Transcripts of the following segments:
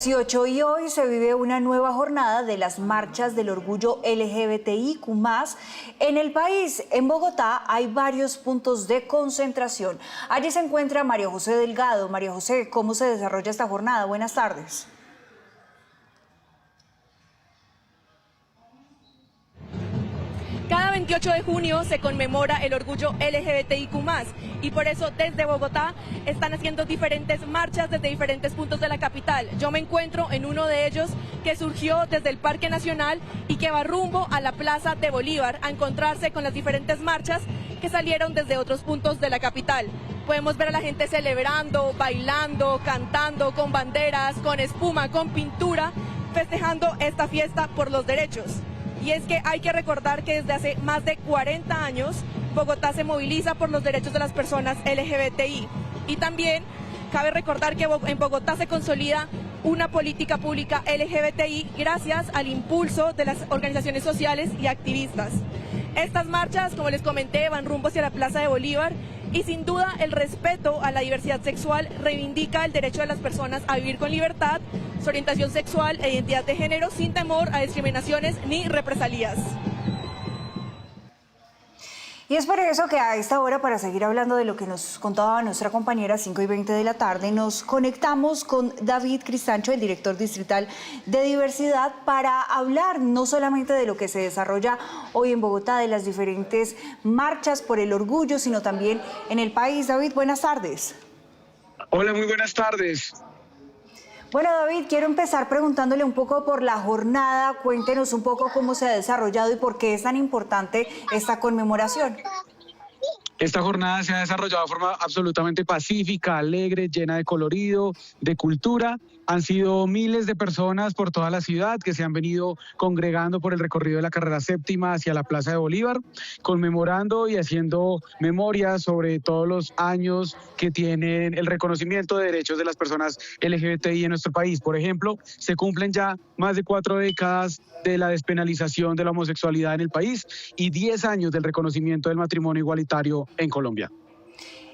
18 y hoy se vive una nueva jornada de las marchas del orgullo LGBTIQ+. En el país, en Bogotá, hay varios puntos de concentración. Allí se encuentra María José Delgado. María José, ¿cómo se desarrolla esta jornada? Buenas tardes. Cada 28 de junio se conmemora el orgullo LGBTIQ+, y por eso desde Bogotá están haciendo diferentes marchas desde diferentes puntos de la capital. Yo me encuentro en uno de ellos que surgió desde el Parque Nacional y que va rumbo a la Plaza de Bolívar a encontrarse con las diferentes marchas que salieron desde otros puntos de la capital. Podemos ver a la gente celebrando, bailando, cantando, con banderas, con espuma, con pintura, festejando esta fiesta por los derechos. Y es que hay que recordar que desde hace más de 40 años Bogotá se moviliza por los derechos de las personas LGBTI. Y también cabe recordar que en Bogotá se consolida una política pública LGBTI gracias al impulso de las organizaciones sociales y activistas. Estas marchas, como les comenté, van rumbo hacia la Plaza de Bolívar y sin duda el respeto a la diversidad sexual reivindica el derecho de las personas a vivir con libertad, su orientación sexual e identidad de género sin temor a discriminaciones ni represalias. Y es por eso que a esta hora, para seguir hablando de lo que nos contaba nuestra compañera, 5:20 de la tarde, nos conectamos con David Cristancho, el director distrital de diversidad, para hablar no solamente de lo que se desarrolla hoy en Bogotá, de las diferentes marchas por el orgullo, sino también en el país. David, buenas tardes. Hola, muy buenas tardes. Bueno, David, quiero empezar preguntándole un poco por la jornada. Cuéntenos un poco cómo se ha desarrollado y por qué es tan importante esta conmemoración. Esta jornada se ha desarrollado de forma absolutamente pacífica, alegre, llena de colorido, de cultura. Han sido miles de personas por toda la ciudad que se han venido congregando por el recorrido de la carrera séptima hacia la Plaza de Bolívar, conmemorando y haciendo memoria sobre todos los años que tienen el reconocimiento de derechos de las personas LGBTI en nuestro país. Por ejemplo, se cumplen ya más de 4 décadas de la despenalización de la homosexualidad en el país y 10 años del reconocimiento del matrimonio igualitario en Colombia.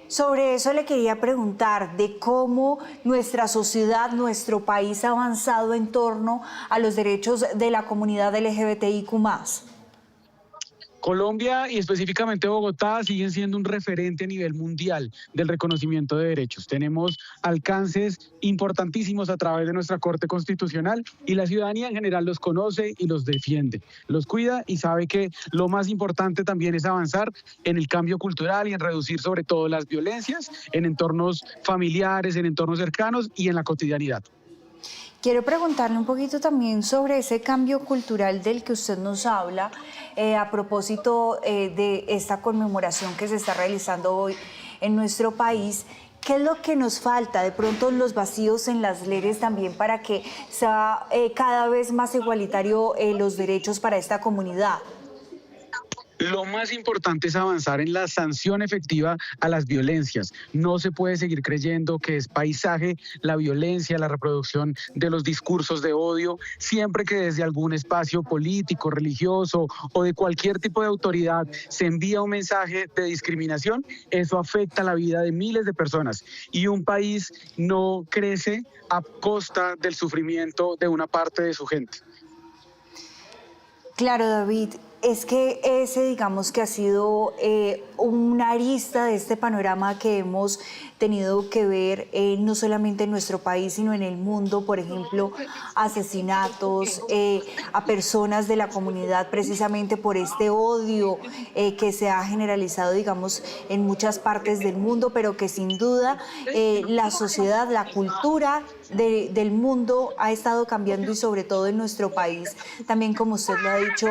Sobre eso le quería preguntar de cómo nuestra sociedad, nuestro país ha avanzado en torno a los derechos de la comunidad LGBTIQ+. Colombia y específicamente Bogotá siguen siendo un referente a nivel mundial del reconocimiento de derechos. Tenemos alcances importantísimos a través de nuestra Corte Constitucional y la ciudadanía en general los conoce y los defiende, los cuida y sabe que lo más importante también es avanzar en el cambio cultural y en reducir sobre todo las violencias en entornos familiares, en entornos cercanos y en la cotidianidad. Quiero preguntarle un poquito también sobre ese cambio cultural del que usted nos habla a propósito de esta conmemoración que se está realizando hoy en nuestro país. ¿Qué es lo que nos falta? De pronto los vacíos en las leyes también para que sea cada vez más igualitario los derechos para esta comunidad. Lo más importante es avanzar en la sanción efectiva a las violencias. No se puede seguir creyendo que es paisaje la violencia, la reproducción de los discursos de odio, siempre que desde algún espacio político, religioso o de cualquier tipo de autoridad se envía un mensaje de discriminación, eso afecta la vida de miles de personas. Y un país no crece a costa del sufrimiento de una parte de su gente. Claro, David. Es que ese, digamos que ha sido una arista de este panorama que hemos tenido que ver no solamente en nuestro país, sino en el mundo, por ejemplo, asesinatos a personas de la comunidad precisamente por este odio que se ha generalizado, digamos, en muchas partes del mundo, pero que sin duda la sociedad, la cultura del mundo ha estado cambiando y sobre todo en nuestro país, también como usted lo ha dicho,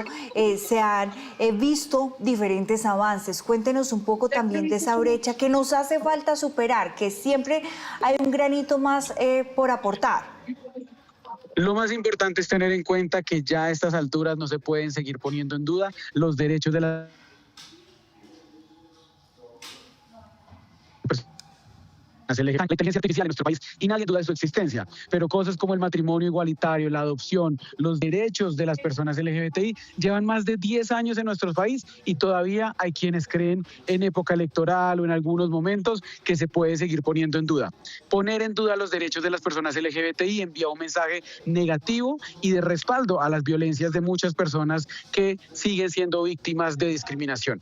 se han visto diferentes avances. Cuéntenos un poco también de esa brecha que nos hace falta superar, que siempre hay un granito más por aportar. Lo más importante es tener en cuenta que ya a estas alturas no se pueden seguir poniendo en duda los derechos de las LGBT, la inteligencia artificial en nuestro país y nadie duda de su existencia, pero cosas como el matrimonio igualitario, la adopción, los derechos de las personas LGBTI llevan más de 10 años en nuestro país y todavía hay quienes creen en época electoral o en algunos momentos que se puede seguir poniendo en duda. Poner en duda los derechos de las personas LGBTI envía un mensaje negativo y de respaldo a las violencias de muchas personas que siguen siendo víctimas de discriminación.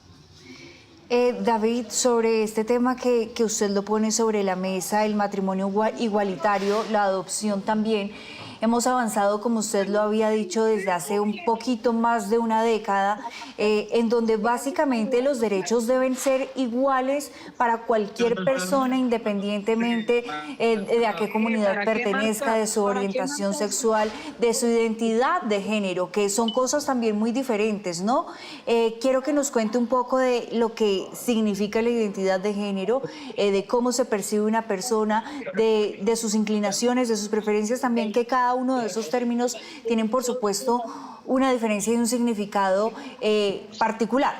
David, sobre este tema que usted lo pone sobre la mesa, el matrimonio igualitario, la adopción también, hemos avanzado, como usted lo había dicho, desde hace un poquito más de una década, en donde básicamente los derechos deben ser iguales para cualquier persona, independientemente de a qué comunidad pertenezca, de su orientación sexual, de su identidad de género, que son cosas también muy diferentes, ¿no? Quiero que nos cuente un poco de lo que significa la identidad de género, de cómo se percibe una persona, de sus inclinaciones, de sus preferencias también, que cada uno de esos términos tienen, por supuesto, una diferencia y un significado particular.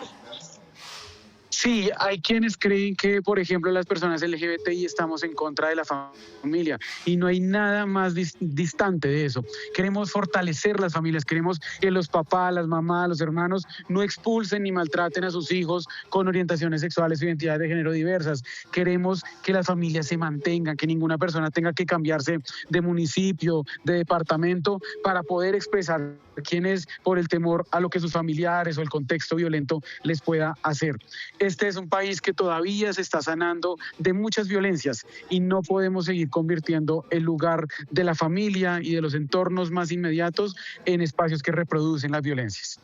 Sí, hay quienes creen que, por ejemplo, las personas LGBTI estamos en contra de la familia y no hay nada más distante de eso. Queremos fortalecer las familias, queremos que los papás, las mamás, los hermanos no expulsen ni maltraten a sus hijos con orientaciones sexuales o identidades de género diversas. Queremos que las familias se mantengan, que ninguna persona tenga que cambiarse de municipio, de departamento para poder expresar quién es por el temor a lo que sus familiares o el contexto violento les pueda hacer. Este es un país que todavía se está sanando de muchas violencias y no podemos seguir convirtiendo el lugar de la familia y de los entornos más inmediatos en espacios que reproducen las violencias.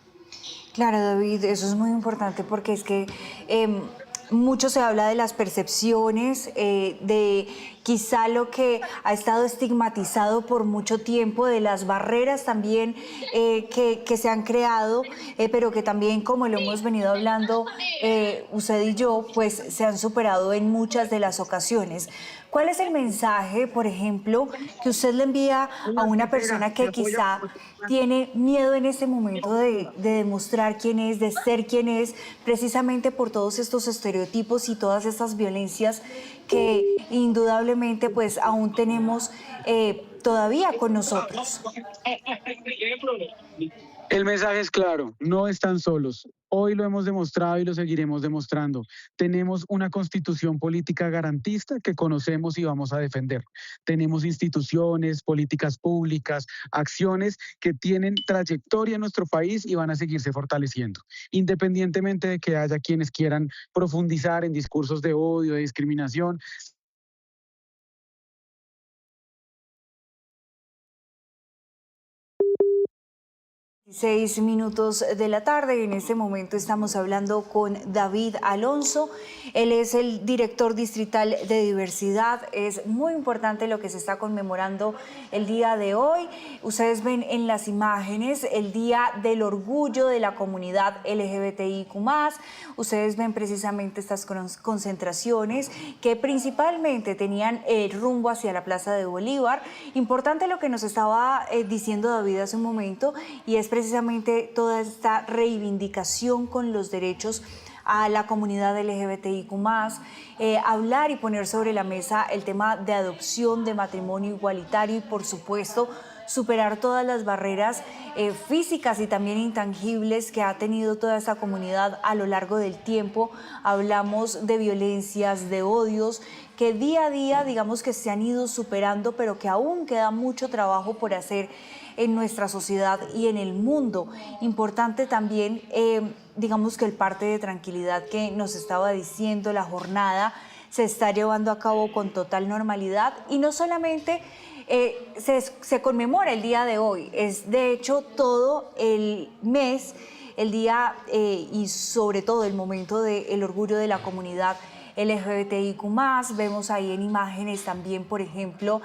Claro, David, eso es muy importante porque es que mucho se habla de las percepciones, de quizá lo que ha estado estigmatizado por mucho tiempo, de las barreras también que se han creado, pero que también, como lo hemos venido hablando usted y yo, pues se han superado en muchas de las ocasiones. ¿Cuál es el mensaje, por ejemplo, que usted le envía a una persona que quizá tiene miedo en este momento de demostrar quién es, de ser quién es, precisamente por todos estos estereotipos y todas estas violencias que indudablemente pues aún tenemos todavía con nosotros? El mensaje es claro, no están solos. Hoy lo hemos demostrado y lo seguiremos demostrando. Tenemos una constitución política garantista que conocemos y vamos a defender. Tenemos instituciones, políticas públicas, acciones que tienen trayectoria en nuestro país y van a seguirse fortaleciendo, independientemente de que haya quienes quieran profundizar en discursos de odio, de discriminación. 6 minutos de la tarde y en este momento estamos hablando con David Alonso. Él es el director distrital de diversidad. Es muy importante lo que se está conmemorando el día de hoy. Ustedes ven en las imágenes el Día del Orgullo de la Comunidad LGBTIQ+. Ustedes ven precisamente estas concentraciones que principalmente tenían el rumbo hacia la Plaza de Bolívar. Importante lo que nos estaba diciendo David hace un momento, y es precisamente toda esta reivindicación con los derechos a la comunidad LGBTIQ+, hablar y poner sobre la mesa el tema de adopción, de matrimonio igualitario y, por supuesto, superar todas las barreras físicas y también intangibles que ha tenido toda esta comunidad a lo largo del tiempo. Hablamos de violencias, de odios, que día a día, digamos que se han ido superando, pero que aún queda mucho trabajo por hacer en nuestra sociedad y en el mundo. Importante también, digamos que el parte de tranquilidad que nos estaba diciendo, la jornada se está llevando a cabo con total normalidad y no solamente se conmemora el día de hoy, es de hecho todo el mes, el día y sobre todo el momento del orgullo de la comunidad LGBTIQ+. Vemos ahí en imágenes también, por ejemplo,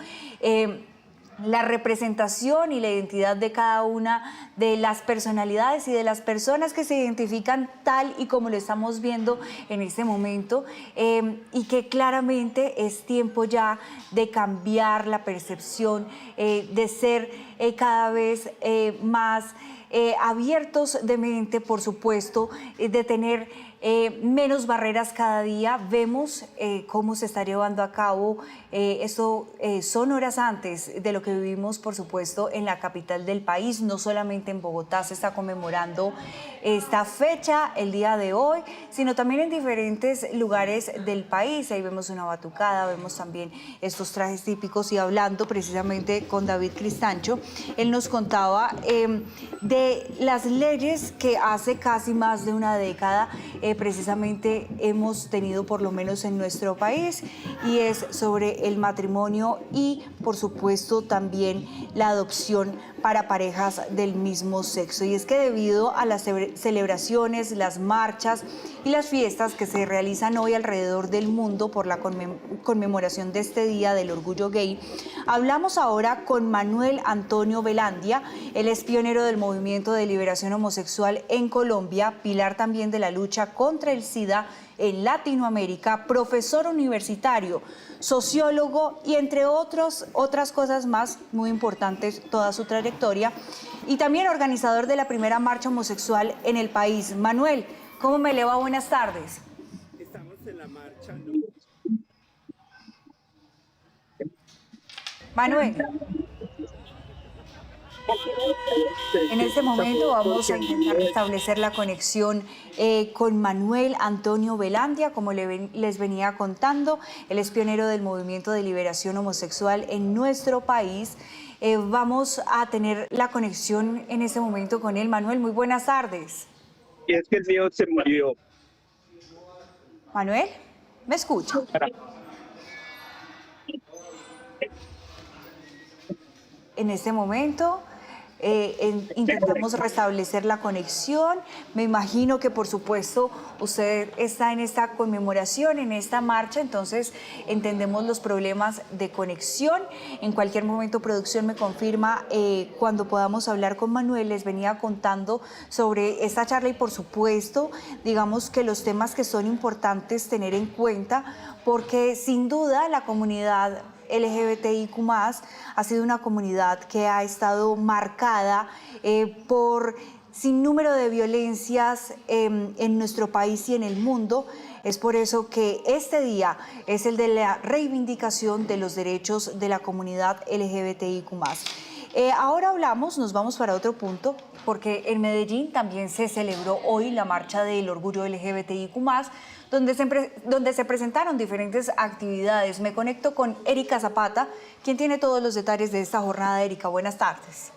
la representación y la identidad de cada una de las personalidades y de las personas que se identifican tal y como lo estamos viendo en este momento, y que claramente es tiempo ya de cambiar la percepción, de ser cada vez más abiertos de mente, por supuesto, de tener menos barreras cada día. Vemos cómo se está llevando a cabo esto son horas antes de lo que vivimos, por supuesto, en la capital del país. No solamente en Bogotá se está conmemorando esta fecha el día de hoy, sino también en diferentes lugares del país. Ahí vemos una batucada, vemos también estos trajes típicos, y hablando precisamente con David Cristancho, él nos contaba de las leyes que hace casi más de una década precisamente hemos tenido, por lo menos en nuestro país, y es sobre el matrimonio y, por supuesto, también la adopción para parejas del mismo sexo. Y es que debido a las celebraciones, las marchas y las fiestas que se realizan hoy alrededor del mundo por la conmemoración de este Día del Orgullo Gay, hablamos ahora con Manuel Antonio Velandia. Él es pionero del movimiento de liberación homosexual en Colombia, pilar también de la lucha contra el SIDA en Latinoamérica, profesor universitario, sociólogo y entre otras cosas más muy importantes toda su trayectoria, y también organizador de la primera marcha homosexual en el país. Manuel, ¿cómo me le va? Buenas tardes. Estamos en la marcha. Manuel, en este momento vamos a intentar establecer la conexión con Manuel Antonio Velandia, como les venía contando. Él es pionero del movimiento de liberación homosexual en nuestro país. Vamos a tener la conexión en este momento con él. Manuel, muy buenas tardes. Y es que el mío se murió. Manuel, ¿me escucha? En este momento intentamos restablecer la conexión. Me imagino que, por supuesto, usted está en esta conmemoración, en esta marcha, entonces entendemos los problemas de conexión. En cualquier momento, producción me confirma cuando podamos hablar con Manuel. Les venía contando sobre esta charla y, por supuesto, digamos que los temas que son importantes tener en cuenta, porque sin duda la comunidad LGBTIQ+, ha sido una comunidad que ha estado marcada por sin número de violencias en nuestro país y en el mundo. Es por eso que este día es el de la reivindicación de los derechos de la comunidad LGBTIQ+. Ahora nos vamos para otro punto, porque en Medellín también se celebró hoy la marcha del orgullo LGBTIQ+, donde se presentaron diferentes actividades. Me conecto con Erika Zapata, quien tiene todos los detalles de esta jornada. Erika, buenas tardes.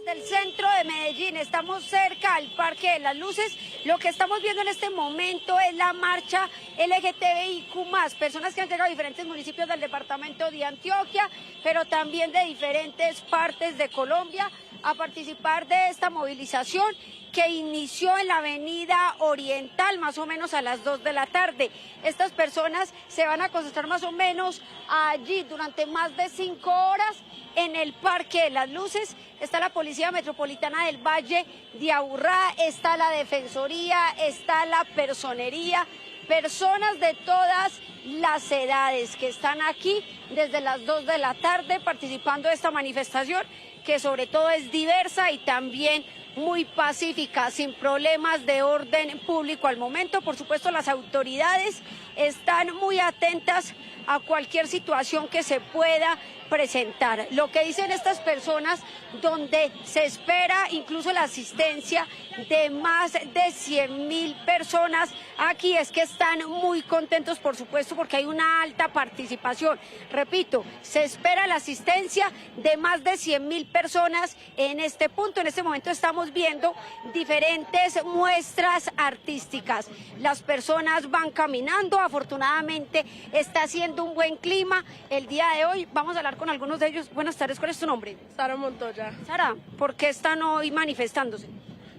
Desde el centro de Medellín, estamos cerca al Parque de las Luces. Lo que estamos viendo en este momento es la marcha LGTBIQ+, personas que han llegado a diferentes municipios del departamento de Antioquia, pero también de diferentes partes de Colombia, a participar de esta movilización que inició en la avenida Oriental más o menos a las 2 de la tarde. Estas personas se van a concentrar más o menos allí durante más de 5 horas en el Parque de las Luces. Está la Policía Metropolitana del Valle de Aburrá, está la Defensoría, está la Personería, personas de todas las edades que están aquí desde las 2 de la tarde participando de esta manifestación, que sobre todo es diversa y también muy pacífica, sin problemas de orden público al momento. Por supuesto, las autoridades están muy atentas a cualquier situación que se pueda presentar. Lo que dicen estas personas, donde se espera incluso la asistencia de más de 100.000 personas aquí, es que están muy contentos, por supuesto, porque hay una alta participación. Repito, se espera la asistencia de más de 100.000 personas en este punto. En este momento estamos viendo diferentes muestras artísticas. Las personas van caminando, afortunadamente está haciendo un buen clima el día de hoy. Vamos a hablar con algunos de ellos. Buenas tardes, ¿cuál es tu nombre? Sara Montoya. Sara, ¿por qué están hoy manifestándose?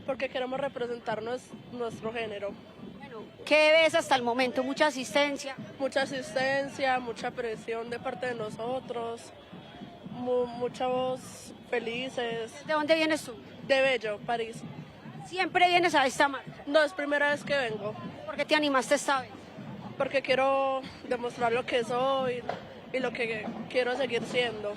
Porque queremos representar nuestro género. Bueno, ¿qué ves hasta el momento? ¿Mucha asistencia? Mucha asistencia, mucha presión de parte de nosotros, muchos felices. ¿De dónde vienes tú? De Bello, París. ¿Siempre vienes a esta marcha? No, es primera vez que vengo. ¿Por qué te animaste esta vez? porque quiero demostrar lo que soy y lo que quiero seguir siendo.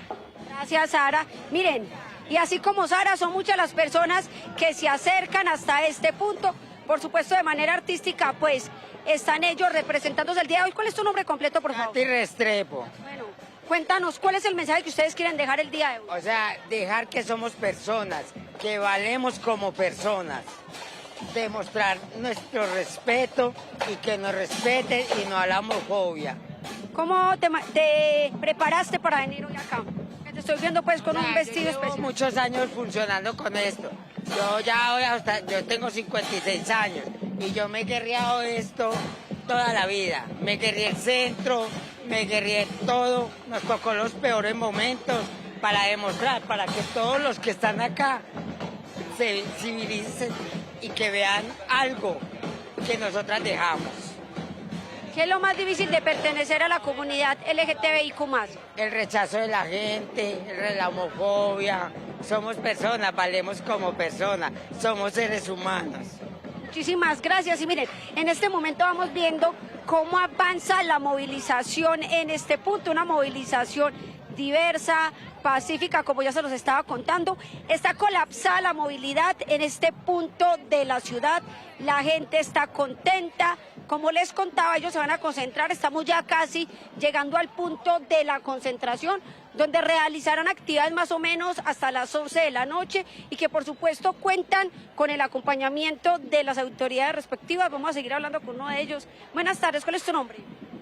Gracias, Sara. Miren, y así como Sara, son muchas las personas que se acercan hasta este punto. Por supuesto, de manera artística, pues, están ellos representándose el día de hoy. ¿Cuál es tu nombre completo, por favor? Nati Restrepo. Bueno, cuéntanos, ¿cuál es el mensaje que ustedes quieren dejar el día de hoy? O sea, dejar que somos personas, que valemos como personas. Demostrar nuestro respeto y que nos respeten y no a la homofobia. ¿Cómo te preparaste para venir hoy acá? Te estoy viendo pues con un vestido yo llevo especial. muchos años funcionando con esto. Yo tengo 56 años y yo me he guerreado esto toda la vida. Me guerreé el centro, me guerreé todo. Nos tocó los peores momentos para demostrar, para que todos los que están acá se civilicen y que vean algo que nosotras dejamos. ¿Qué es lo más difícil de pertenecer a la comunidad LGTBIQ+? El rechazo de la gente, la homofobia. Somos personas, valemos como personas, somos seres humanos. Muchísimas gracias. Y miren, en este momento vamos viendo cómo avanza la movilización en este punto, una movilización diversa, pacífica, como ya se los estaba contando. Está colapsada la movilidad en este punto de la ciudad. La gente está contenta. Como les contaba, ellos se van a concentrar. Estamos ya casi llegando al punto de la concentración, donde realizarán actividades más o menos hasta las 11 de la noche y que por supuesto cuentan con el acompañamiento de las autoridades respectivas. Vamos a seguir hablando con uno de ellos. Buenas tardes, ¿cuál es tu nombre?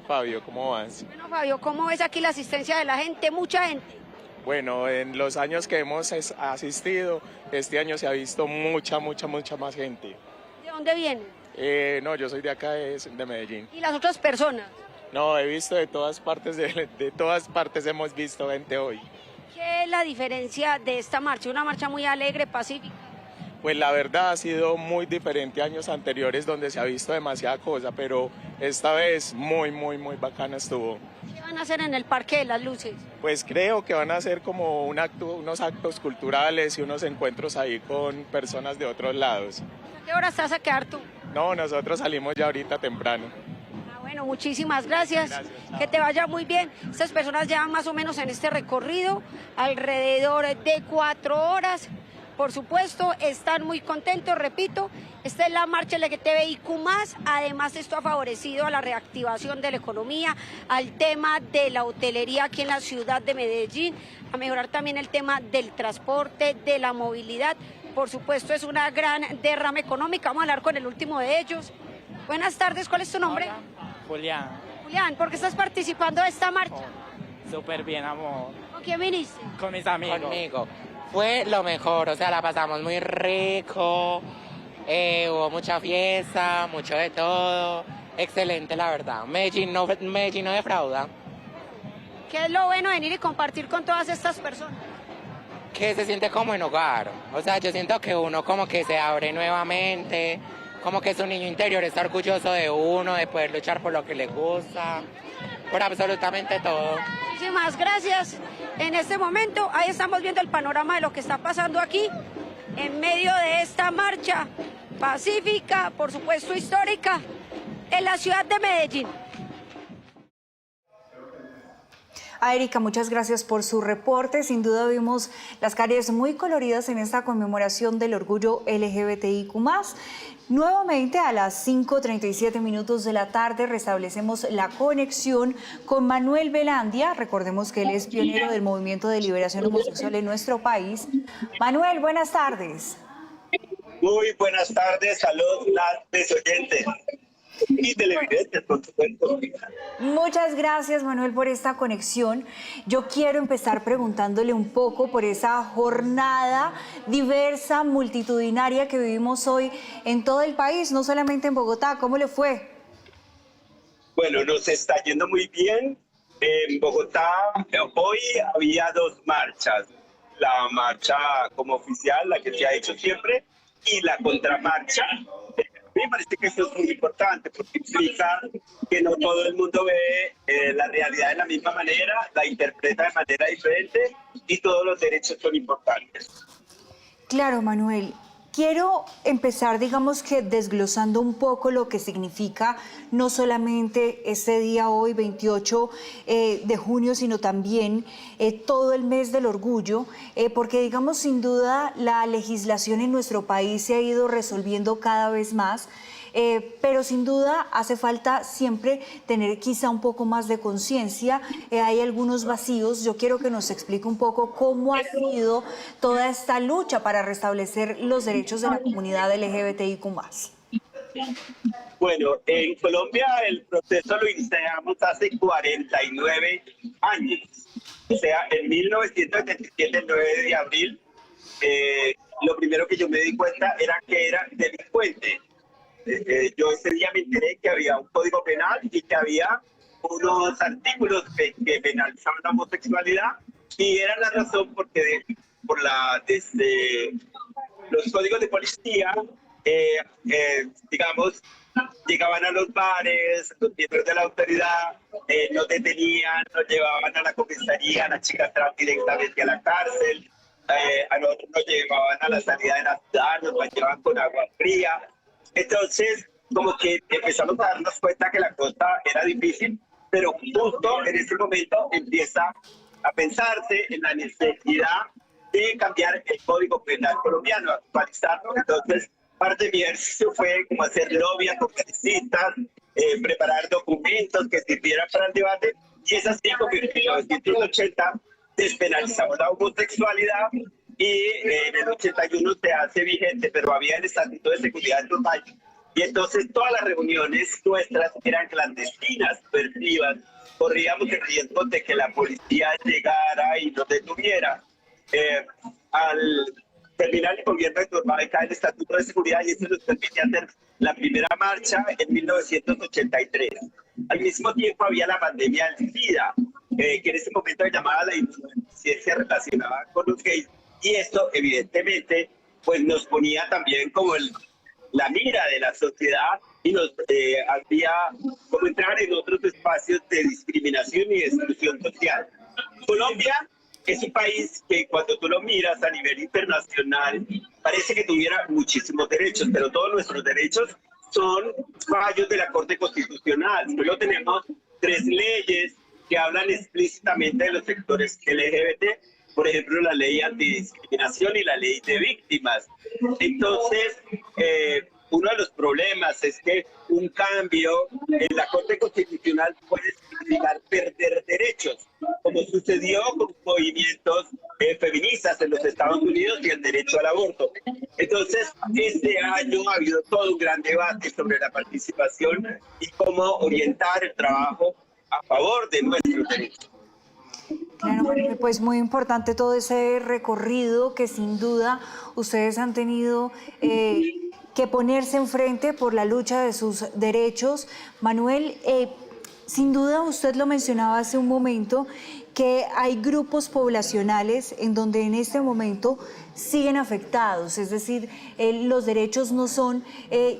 Fabio, ¿cómo vas? Bueno, Fabio, ¿cómo ves aquí la asistencia de la gente? Mucha gente. Bueno, en los años que hemos asistido, este año se ha visto mucha más gente. ¿De dónde vienen? No, yo soy de acá, de Medellín. ¿Y las otras personas? No, he visto de todas partes, de todas partes hemos visto gente hoy. ¿Qué es la diferencia de esta marcha? Una marcha muy alegre, pacífica. Pues la verdad ha sido muy diferente a años anteriores donde se ha visto demasiada cosa, pero esta vez muy bacana estuvo. ¿Qué van a hacer en el Parque de las Luces? Pues creo que van a hacer como unos actos culturales y unos encuentros ahí con personas de otros lados. ¿A qué hora estás a quedar tú? No, nosotros salimos ya ahorita temprano. Bueno, muchísimas gracias. Gracias, chao. Que te vaya muy bien. Estas personas llevan más o menos en este recorrido alrededor de 4 horas. Por supuesto, están muy contentos, repito. Esta es la marcha LGTBIQ+. Además, esto ha favorecido a la reactivación de la economía, al tema de la hotelería aquí en la ciudad de Medellín, a mejorar también el tema del transporte, de la movilidad. Por supuesto, es una gran derrama económica. Vamos a hablar con el último de ellos. Buenas tardes, ¿cuál es tu nombre? Hola, Julián. Julián, ¿por qué estás participando de esta marcha? Súper bien, amor. ¿Con quién viniste? Con mis amigos. Conmigo. Fue lo mejor, o sea, la pasamos muy rico, hubo mucha fiesta, mucho de todo. Excelente, la verdad. Medellín no defrauda. ¿Qué es lo bueno de venir y compartir con todas estas personas? Que se siente como en hogar. O sea, yo siento que uno como que se abre nuevamente, como que su niño interior está orgulloso de uno, de poder luchar por lo que le gusta, por absolutamente todo. Muchísimas gracias. En este momento, ahí estamos viendo el panorama de lo que está pasando aquí, en medio de esta marcha pacífica, por supuesto histórica, en la ciudad de Medellín. A Erika, muchas gracias por su reporte. Sin duda vimos las calles muy coloridas en esta conmemoración del orgullo LGBTIQ+. Nuevamente a las 5:37 de la tarde restablecemos la conexión con Manuel Velandia. Recordemos que él es pionero del movimiento de liberación homosexual en nuestro país. Manuel, buenas tardes. Muy buenas tardes a los oyentes y televidentes, por supuesto. Muchas gracias, Manuel, por esta conexión. Yo quiero empezar preguntándole un poco por esa jornada diversa, multitudinaria que vivimos hoy en todo el país, no solamente en Bogotá. ¿Cómo le fue? Bueno, nos está yendo muy bien. En Bogotá hoy había 2 marchas. La marcha como oficial, la que se ha hecho siempre, y la contramarcha. Me parece que eso es muy importante porque implica que no todo el mundo ve la realidad de la misma manera, la interpreta de manera diferente y todos los derechos son importantes. Claro, Manuel. Quiero empezar, digamos que desglosando un poco lo que significa no solamente este día hoy, 28 de junio, sino también todo el mes del orgullo, porque digamos sin duda la legislación en nuestro país se ha ido resolviendo cada vez más. Pero sin duda hace falta siempre tener quizá un poco más de conciencia. Hay algunos vacíos. Yo quiero que nos explique un poco cómo ha sido toda esta lucha para restablecer los derechos de la comunidad LGBTIQ+. Bueno, en Colombia el proceso lo iniciamos hace 49 años. O sea, en 1977, el 9 de abril, lo primero que yo me di cuenta era que era delincuente. Yo ese día me enteré que había un código penal y que había unos artículos que penalizaban la homosexualidad, y era la razón porque desde los códigos de policía, digamos, llegaban a los bares, los miembros de la autoridad, nos detenían, nos llevaban a la comisaría, a las chicas trans directamente a la cárcel, a nosotros nos llevaban a la salida de la ciudad, nos bañaban con agua fría. Entonces, como que empezamos a darnos cuenta que la cosa era difícil, pero justo en ese momento empieza a pensarse en la necesidad de cambiar el Código Penal colombiano, actualizarlo. Entonces, parte de mi ejercicio fue como hacer lobby a congresistas, preparar documentos que sirvieran para el debate, y es así como en 1980 despenalizamos la homosexualidad. Y en el 81 se hace vigente, pero había el Estatuto de Seguridad Total. Y entonces todas las reuniones nuestras eran clandestinas, furtivas. Corríamos el riesgo de que la policía llegara y nos detuviera. Al terminar el gobierno de Turbay cae el Estatuto de Seguridad, y eso nos permite hacer la primera marcha en 1983. Al mismo tiempo había la pandemia del SIDA, que en ese momento se llamaba la insuficiencia relacionada con los gays. Y esto, evidentemente, pues nos ponía también como la mira de la sociedad, y nos hacía como entrar en otros espacios de discriminación y de exclusión social. Colombia es un país que cuando tú lo miras a nivel internacional, parece que tuviera muchísimos derechos, pero todos nuestros derechos son fallos de la Corte Constitucional. Solo tenemos 3 leyes que hablan explícitamente de los sectores LGBT, por ejemplo, la ley antidiscriminación y la ley de víctimas. Entonces, uno de los problemas es que un cambio en la Corte Constitucional puede significar perder derechos, como sucedió con movimientos feministas en los Estados Unidos y el derecho al aborto. Entonces, este año ha habido todo un gran debate sobre la participación y cómo orientar el trabajo a favor de nuestros derechos. Claro, pues muy importante todo ese recorrido que sin duda ustedes han tenido que ponerse enfrente por la lucha de sus derechos. Manuel, sin duda usted lo mencionaba hace un momento, que hay grupos poblacionales en donde en este momento siguen afectados, es decir, los derechos no son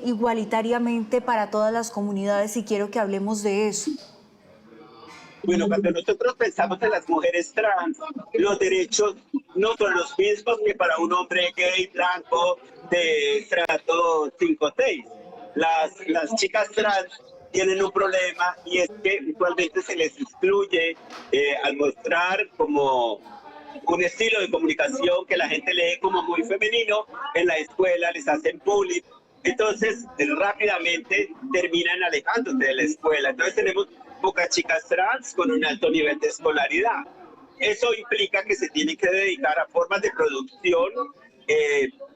igualitariamente para todas las comunidades, y quiero que hablemos de eso. Bueno, cuando nosotros pensamos en las mujeres trans, los derechos no son los mismos que para un hombre gay blanco de estrato 5-6. Las chicas trans tienen un problema, y es que usualmente se les excluye al mostrar como un estilo de comunicación que la gente lee como muy femenino. En la escuela les hacen bullying, entonces rápidamente terminan alejándose de la escuela. Entonces tenemos pocas chicas trans con un alto nivel de escolaridad. Eso implica que se tienen que dedicar a formas de producción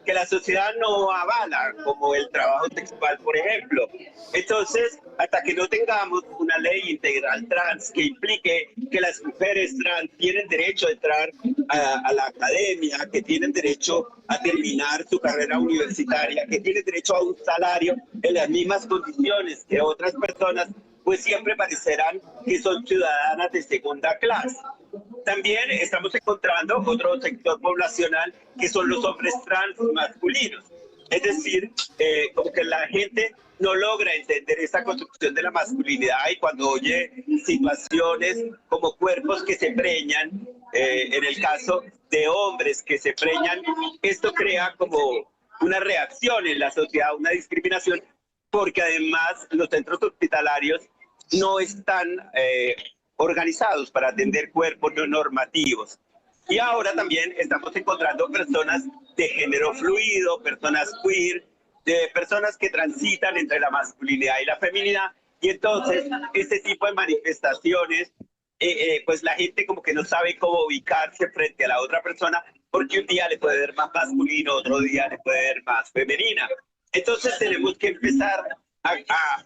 que la sociedad no avala, como el trabajo sexual, por ejemplo. Entonces, hasta que no tengamos una ley integral trans que implique que las mujeres trans tienen derecho a entrar a la academia, que tienen derecho a terminar su carrera universitaria, que tienen derecho a un salario en las mismas condiciones que otras personas, pues siempre parecerán que son ciudadanas de segunda clase. También estamos encontrando otro sector poblacional que son los hombres trans masculinos. Es decir, como que la gente no logra entender esta construcción de la masculinidad, y cuando oye situaciones como cuerpos que se preñan, en el caso de hombres que se preñan, esto crea como una reacción en la sociedad, una discriminación, porque además los centros hospitalarios no están organizados para atender cuerpos no normativos. Y ahora también estamos encontrando personas de género fluido, personas queer, de personas que transitan entre la masculinidad y la feminidad. Y entonces, este tipo de manifestaciones, pues la gente como que no sabe cómo ubicarse frente a la otra persona, porque un día le puede ver más masculino, otro día le puede ver más femenina. Entonces tenemos que empezar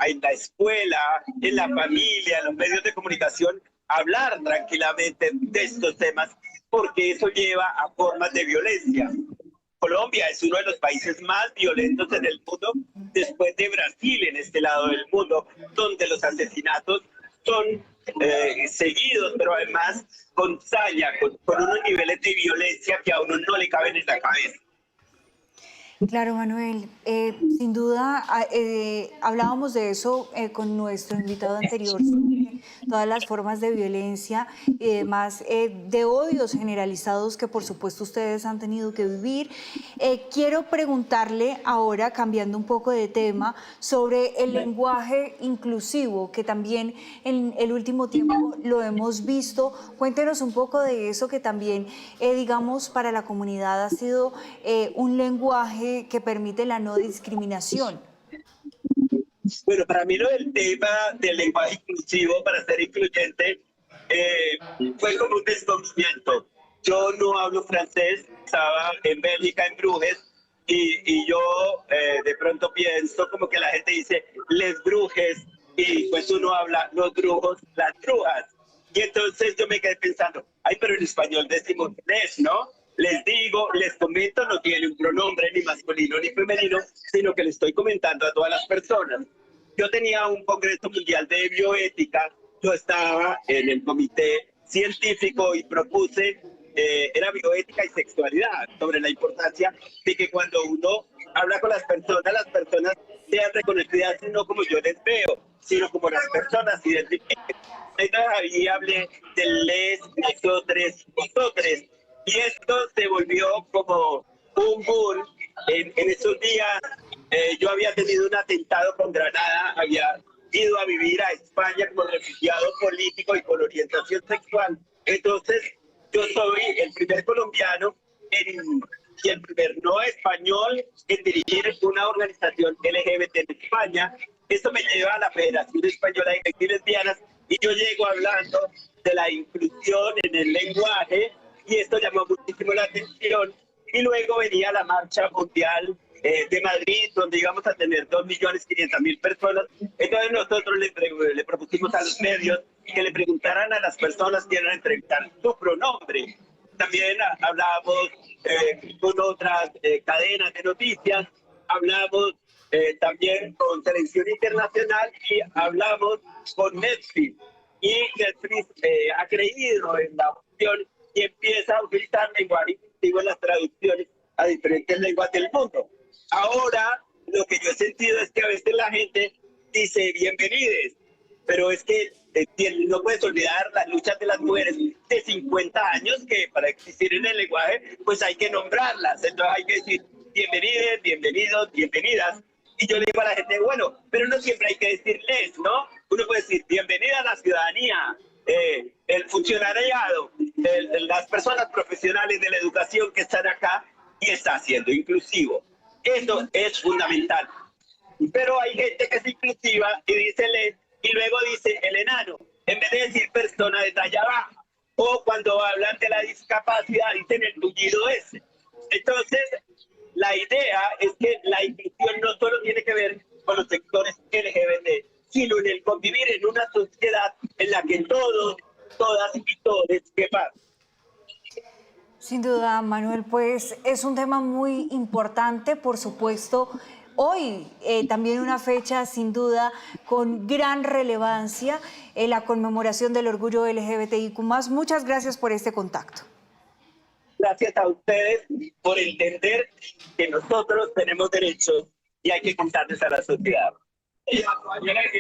en la escuela, en la familia, en los medios de comunicación, a hablar tranquilamente de estos temas, porque eso lleva a formas de violencia. Colombia es uno de los países más violentos en el mundo, después de Brasil en este lado del mundo, donde los asesinatos son seguidos, pero además con saña, con unos niveles de violencia que a uno no le caben en la cabeza. Claro, Manuel. Sin duda, hablábamos de eso con nuestro invitado anterior, sobre todas las formas de violencia y demás, de odios generalizados que por supuesto ustedes han tenido que vivir. Quiero preguntarle ahora, cambiando un poco de tema, sobre el lenguaje inclusivo, que también en el último tiempo lo hemos visto. Cuéntenos un poco de eso, que también, digamos, para la comunidad ha sido un lenguaje que permite la no discriminación. Bueno, para mí el tema del lenguaje inclusivo, para ser incluyente, fue como un descubrimiento. Yo no hablo francés, estaba en Bélgica, en Bruges, y yo de pronto pienso como que la gente dice les brujes, y pues uno habla los brujos, las brujas. Y entonces yo me quedé pensando, ay, pero en español decimos les, ¿no? Les digo, les comento, no tiene un pronombre ni masculino ni femenino, sino que le estoy comentando a todas las personas. Yo tenía un congreso mundial de bioética, yo estaba en el comité científico y propuse, era bioética y sexualidad, sobre la importancia de que cuando uno habla con las personas sean reconocidas no como yo les veo, sino como las personas identifiquen. Entonces ahí hablé del les, nosotros, vosotres. Y esto se volvió como un boom. En esos días yo había tenido un atentado con granada, había ido a vivir a España como refugiado político y con orientación sexual. Entonces yo soy el primer colombiano y el primer no español en dirigir una organización LGBT en España. Esto me lleva a la Federación Española de Gays y Lesbianas y yo llego hablando de la inclusión en el lenguaje. Y esto llamó muchísimo la atención. Y luego venía la marcha mundial de Madrid, donde íbamos a tener 2.500.000 personas. Entonces nosotros le propusimos a los medios que le preguntaran a las personas que iban a entrevistar su pronombre. También hablábamos con otras cadenas de noticias, hablamos también con Televisión Internacional y hablamos con Netflix. Y Netflix ha creído en la opción y empieza a utilizar lenguaje inclusivo en las traducciones a diferentes lenguas del mundo. Ahora, lo que yo he sentido es que a veces la gente dice bienvenides, pero es que no puedes olvidar las luchas de las mujeres de 50 años que para existir en el lenguaje, pues hay que nombrarlas. Entonces hay que decir bienvenides, bienvenidos, bienvenidas. Y yo le digo a la gente, bueno, pero no siempre hay que decirles, ¿no? Uno puede decir bienvenida a la ciudadanía, el funcionariado, las personas profesionales de la educación que están acá y está siendo inclusivo. Eso es fundamental. Pero hay gente que es inclusiva y dice les y luego dice el enano, en vez de decir persona de talla baja. O cuando hablan de la discapacidad dicen el tullido ese. Entonces, la idea es que la inclusión no solo tiene que ver con los sectores LGBT, sino en el convivir en una sociedad en la que todos, todas y todos quepan. Sin duda, Manuel, pues es un tema muy importante, por supuesto. Hoy también una fecha sin duda con gran relevancia, la conmemoración del orgullo LGBTIQ+. Muchas gracias por este contacto. Gracias a ustedes por entender que nosotros tenemos derechos y hay que contarles a la sociedad.